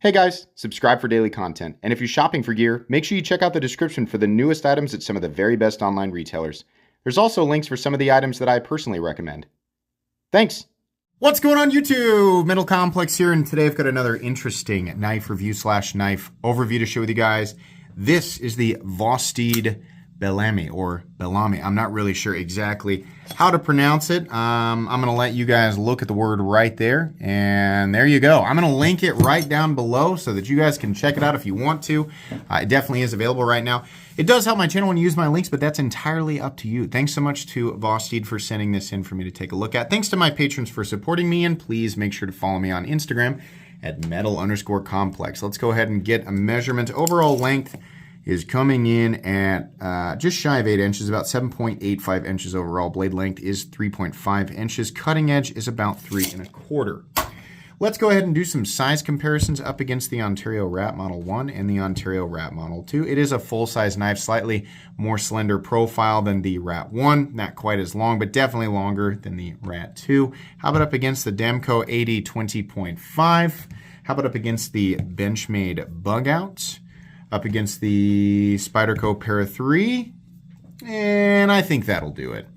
Hey guys, subscribe for daily content. And if you're shopping for gear, make sure you check out the description for the newest items at some of the very best online retailers. There's also links for some of the items that I personally recommend. Thanks! What's going on YouTube? Metal Complex here, and today I've got another interesting knife review / knife overview to share with you guys. This is the Vosteed Bellamy, or Bellamy. I'm not really sure exactly how to pronounce it. I'm going to let you guys look at the word right there, and there you go. I'm going to link it right down below so that you guys can check it out if you want to. It definitely is available right now. It does help my channel when you use my links, but that's entirely up to you. Thanks so much to Vosteed for sending this in for me to take a look at. Thanks to my patrons for supporting me, and please make sure to follow me on Instagram at metal_complex. Let's go ahead and get a measurement. Overall length is coming in at just shy of 8 inches, about 7.85 inches overall. Blade length is 3.5 inches. Cutting edge is about 3 1/4. Let's go ahead and do some size comparisons up against the Ontario Rat Model 1 and the Ontario Rat Model 2. It is a full-size knife, slightly more slender profile than the Rat 1. Not quite as long, but definitely longer than the Rat 2. How about up against the Demco 80-20.5? How about up against the Benchmade Bug Out? Up against the Spyderco Para 3, and I think that'll do it.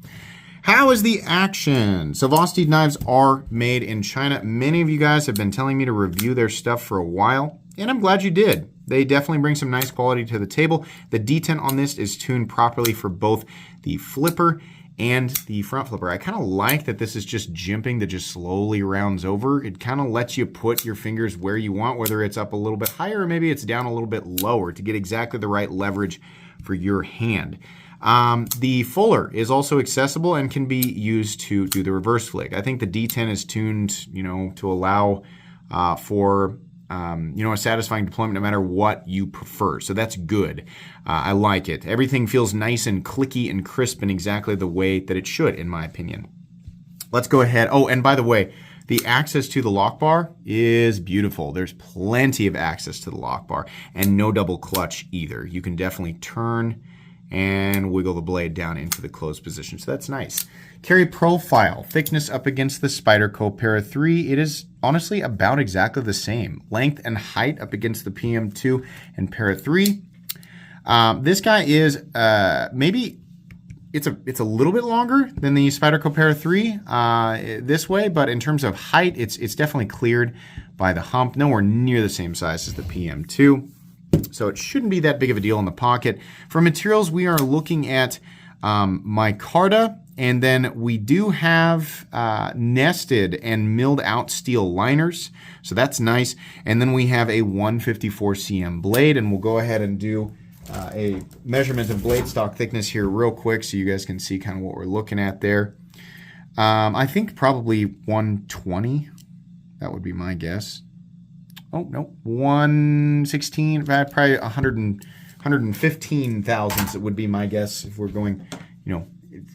How is the action? So Vosteed knives are made in China. Many of you guys have been telling me to review their stuff for a while, and I'm glad you did. They definitely bring some nice quality to the table. The detent on this is tuned properly for both the flipper and the front flipper. I kind of like that this is just jimping that just slowly rounds over. It kind of lets you put your fingers where you want, whether it's up a little bit higher or maybe it's down a little bit lower to get exactly the right leverage for your hand. The fuller is also accessible and can be used to do the reverse flick. I think the detent is tuned, to allow for a satisfying deployment no matter what you prefer. So that's good. I like it. Everything feels nice and clicky and crisp in exactly the way that it should, in my opinion. Let's go ahead. Oh, and by the way, the access to the lock bar is beautiful. There's plenty of access to the lock bar and no double clutch either. You can definitely turn and wiggle the blade down into the closed position. So that's nice. Carry profile, thickness up against the Spyderco Para 3. It is honestly about exactly the same. Length and height up against the PM2 and Para 3. This guy is maybe it's a little bit longer than the Spyderco Para 3 this way, but in terms of height, it's definitely cleared by the hump. Nowhere near the same size as the PM2. So it shouldn't be that big of a deal in the pocket. For materials, we are looking at micarta, and then we do have nested and milled out steel liners. So that's nice. And then we have a 154 cm blade, and we'll go ahead and do a measurement of blade stock thickness here real quick so you guys can see kind of what we're looking at there. I think probably 120. That would be my guess. Oh, no, 116, probably 115 thousandths, it would be my guess if we're going,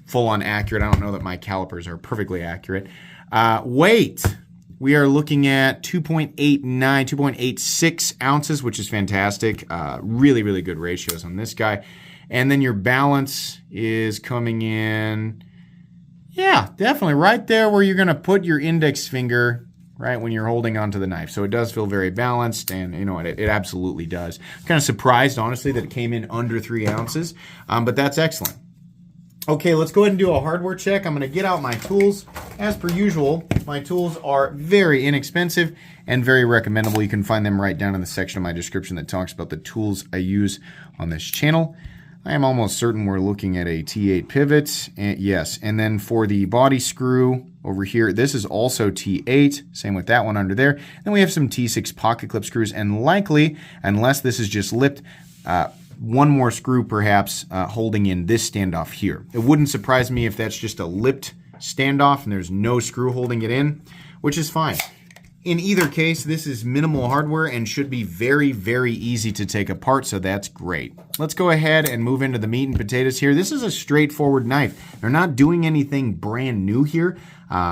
full on accurate. I don't know that my calipers are perfectly accurate. Weight, we are looking at 2.89, 2.86 ounces, which is fantastic. Really, really good ratios on this guy. And then your balance is coming in, yeah, definitely right there where you're going to put your index finger right when you're holding onto the knife. So it does feel very balanced, and it absolutely does. I'm kind of surprised, honestly, that it came in under 3 ounces, but that's excellent. Okay, let's go ahead and do a hardware check. I'm going to get out my tools. As per usual, my tools are very inexpensive and very recommendable. You can find them right down in the section of my description that talks about the tools I use on this channel. I am almost certain we're looking at a T8 pivot. Yes, and then for the body screw over here, this is also T8. Same with that one under there. Then we have some T6 pocket clip screws, and likely, unless this is just lipped, one more screw perhaps holding in this standoff here. It wouldn't surprise me if that's just a lipped standoff and there's no screw holding it in, which is fine. In either case, this is minimal hardware and should be very, very easy to take apart, so that's great. Let's go ahead and move into the meat and potatoes here. This is a straightforward knife. They're not doing anything brand new here.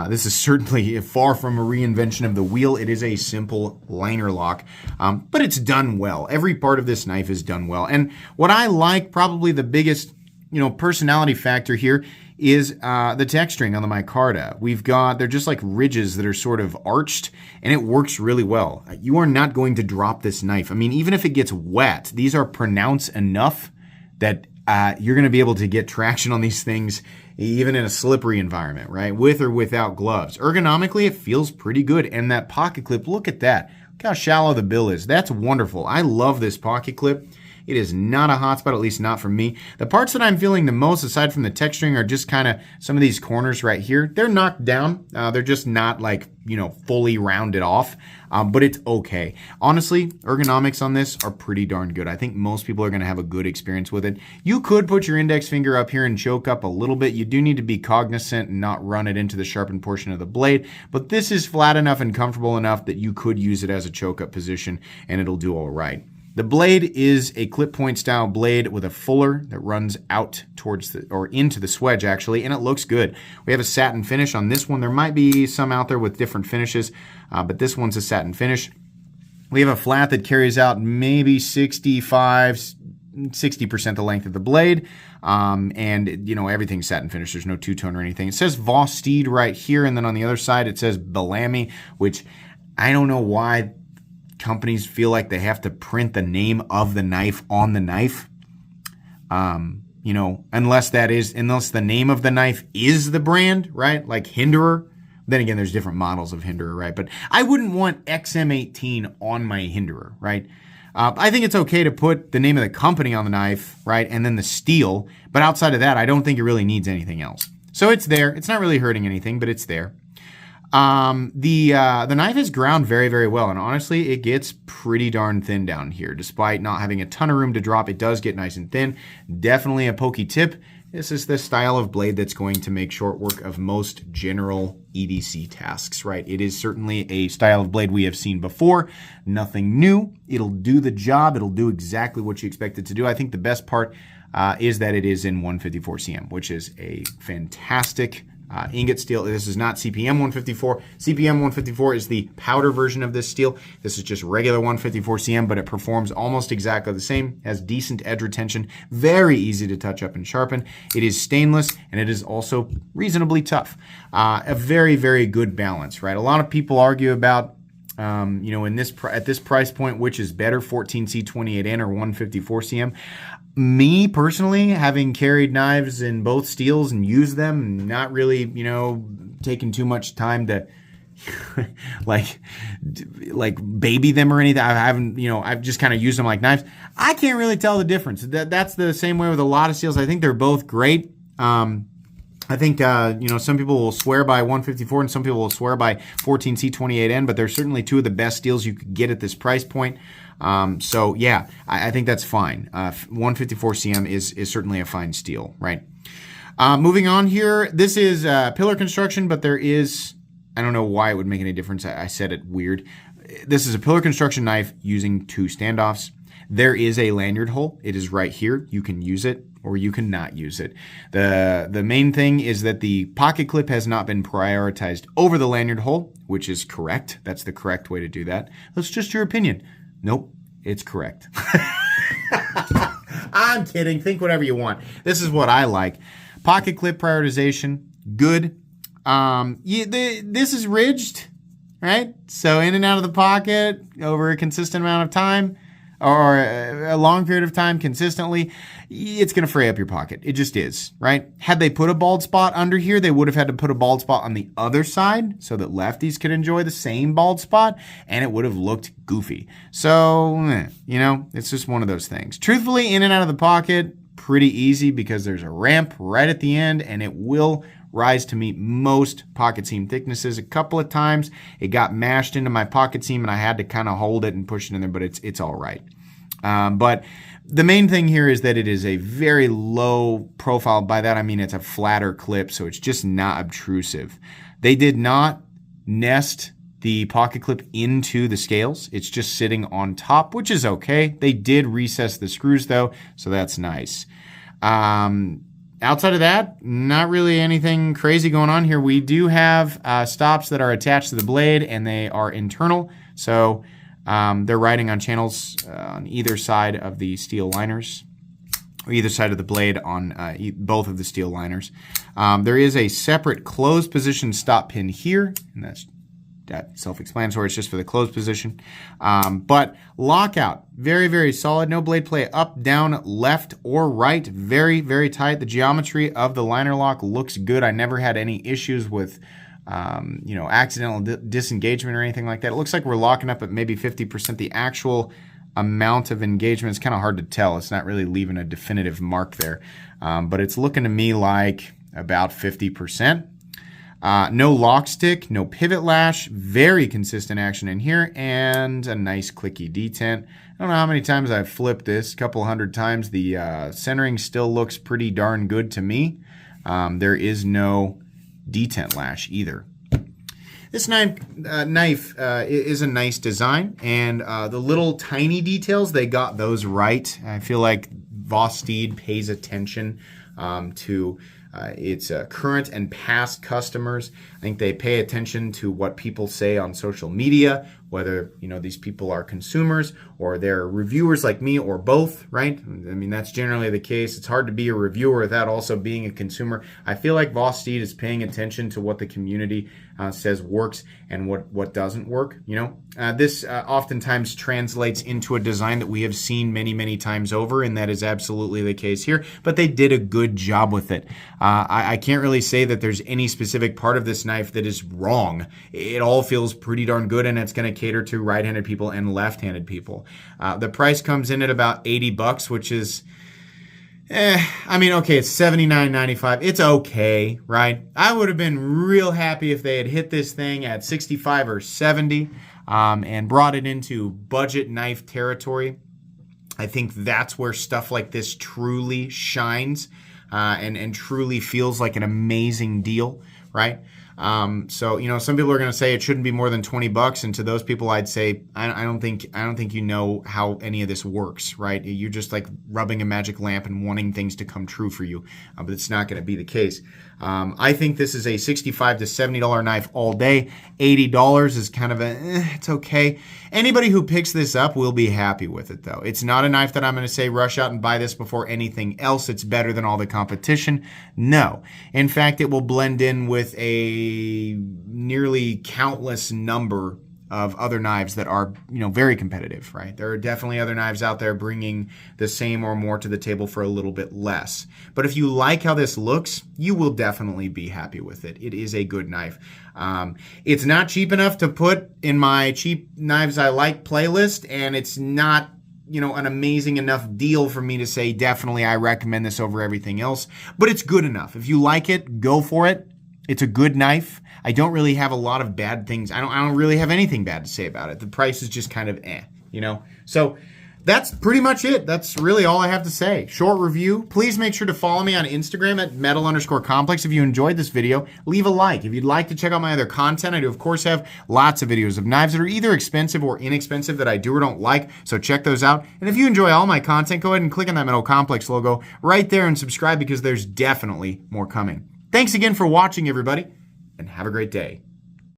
This is certainly far from a reinvention of the wheel. It is a simple liner lock, but it's done well. Every part of this knife is done well. And what I like, probably the biggest personality factor here is the texturing on the micarta. They're just like ridges that are sort of arched, and it works really well. You are not going to drop this knife. I mean, even if it gets wet, these are pronounced enough that you're going to be able to get traction on these things even in a slippery environment, right? With or without gloves. Ergonomically, it feels pretty good. And that pocket clip, look at that. Look how shallow the bill is. That's wonderful. I love this pocket clip. It is not a hot spot, at least not for me. The parts that I'm feeling the most, aside from the texturing, are just kind of some of these corners right here. They're knocked down. They're just not like, fully rounded off, but it's okay. Honestly, ergonomics on this are pretty darn good. I think most people are going to have a good experience with it. You could put your index finger up here and choke up a little bit. You do need to be cognizant and not run it into the sharpened portion of the blade, but this is flat enough and comfortable enough that you could use it as a choke up position and it'll do all right. The blade is a clip point style blade with a fuller that runs out towards into the swedge actually, and it looks good. We have a satin finish on this one. There might be some out there with different finishes, but this one's a satin finish. We have a flat that carries out maybe 60% the length of the blade, and everything's satin finish. There's no two-tone or anything. It says Vosteed right here, and then on the other side it says Bellamy, which I don't know why companies feel like they have to print the name of the knife on the knife. Unless the name of the knife is the brand, right? Like Hinderer. Then again, there's different models of Hinderer, right? But I wouldn't want XM18 on my Hinderer, right? I think it's okay to put the name of the company on the knife, right? And then the steel. But outside of that, I don't think it really needs anything else. So it's there. It's not really hurting anything, but it's there. The knife is ground very, very well, and honestly, it gets pretty darn thin down here. Despite not having a ton of room to drop, it does get nice and thin. Definitely a pokey tip. This is the style of blade that's going to make short work of most general EDC tasks, right? It is certainly a style of blade we have seen before. Nothing new. It'll do the job. It'll do exactly what you expect it to do. I think the best part is that it is in 154 cm, which is a fantastic ingot steel. This is not CPM 154. CPM 154 is the powder version of this steel. This is just regular 154 cm, but it performs almost exactly the same. Has decent edge retention, very easy to touch up and sharpen. It is stainless, and it is also reasonably tough. A very, very good balance, right? A lot of people argue about at this price point, which is better, 14C28N or 154 cm. Me personally, having carried knives in both steels and used them, not really, taking too much time to like baby them or anything. I haven't, I've just kind of used them like knives. I can't really tell the difference. That's the same way with a lot of steels. I think they're both great. I think, some people will swear by 154 and some people will swear by 14C28N, but they're certainly two of the best steels you could get at this price point. So yeah, I think that's fine. 154 cm is certainly a fine steel, right? Moving on here, this is pillar construction, but there is, I don't know why it would make any difference. I said it weird. This is a pillar construction knife using two standoffs. There is a lanyard hole. It is right here. You can use it or you can not use it. The main thing is that the pocket clip has not been prioritized over the lanyard hole, which is correct. That's the correct way to do that. That's just your opinion. Nope, it's correct. I'm kidding. Think whatever you want. This is what I like. Pocket clip prioritization, good. This is ridged, right? So in and out of the pocket over a consistent amount of time, or a long period of time consistently, it's going to fray up your pocket. It just is, right? Had they put a bald spot under here, they would have had to put a bald spot on the other side so that lefties could enjoy the same bald spot, and it would have looked goofy. So, it's just one of those things. Truthfully, in and out of the pocket, pretty easy because there's a ramp right at the end, and it will rise to meet most pocket seam thicknesses. A couple of times it got mashed into my pocket seam and I had to kind of hold it and push it in there, but it's all right. But the main thing here is that it is a very low profile. By that I mean it's a flatter clip, so it's just not obtrusive. They did not nest the pocket clip into the scales. It's just sitting on top, which is okay. They did recess the screws though, so that's nice. Outside of that, not really anything crazy going on here. We do have stops that are attached to the blade, and they are internal. So they're riding on channels on either side of the steel liners. either side of the blade on both of the steel liners. There is a separate closed position stop pin here, and that's self-explanatory. It's just for the closed position. But lockout, very, very solid. No blade play up, down, left, or right. Very, very tight. The geometry of the liner lock looks good. I never had any issues with accidental disengagement or anything like that. It looks like we're locking up at maybe 50%. The actual amount of engagement is kind of hard to tell. It's not really leaving a definitive mark there. But it's looking to me like about 50%. No lock stick, no pivot lash, very consistent action in here, and a nice clicky detent. I don't know how many times I've flipped this, a couple hundred times. The centering still looks pretty darn good to me. There is no detent lash either. This knife is a nice design, and the little tiny details, they got those right. I feel like Vosteed pays attention to its current and past customers. I think they pay attention to what people say on social media, whether these people are consumers or they're reviewers like me or both, right? I mean, that's generally the case. It's hard to be a reviewer without also being a consumer. I feel like Vosteed is paying attention to what the community says works and what doesn't work. This oftentimes translates into a design that we have seen many, many times over, and that is absolutely the case here. But they did a good job with it. I can't really say that there's any specific part of this knife that is wrong. It all feels pretty darn good, and it's going to cater to right-handed people and left-handed people. The price comes in at about $80, which is, okay, it's $79.95. It's okay, right? I would have been real happy if they had hit this thing at $65 or $70 and brought it into budget knife territory. I think that's where stuff like this truly shines and truly feels like an amazing deal, right? So some people are going to say it shouldn't be more than $20, and to those people I'd say I don't think you know how any of this works, right? You're just like rubbing a magic lamp and wanting things to come true for you, but it's not going to be the case. I think this is a $65 to $70 knife all day. $80 is kind of it's okay. Anybody who picks this up will be happy with it, though. It's not a knife that I'm going to say rush out and buy this before anything else. It's better than all the competition. No. In fact, it will blend in with a nearly countless number of other knives that are, very competitive, right? There are definitely other knives out there bringing the same or more to the table for a little bit less. But if you like how this looks, you will definitely be happy with it. It is a good knife. It's not cheap enough to put in my cheap knives I like playlist, and it's not an amazing enough deal for me to say definitely I recommend this over everything else, but it's good enough. If you like it, go for it. It's a good knife. I don't really have a lot of bad things. I don't really have anything bad to say about it. The price is just kind of So that's pretty much it. That's really all I have to say. Short review. Please make sure to follow me on Instagram at metal_complex. If you enjoyed this video, leave a like. If you'd like to check out my other content, I do, of course, have lots of videos of knives that are either expensive or inexpensive that I do or don't like, so check those out. And if you enjoy all my content, go ahead and click on that Metal Complex logo right there and subscribe, because there's definitely more coming. Thanks again for watching, everybody, and have a great day.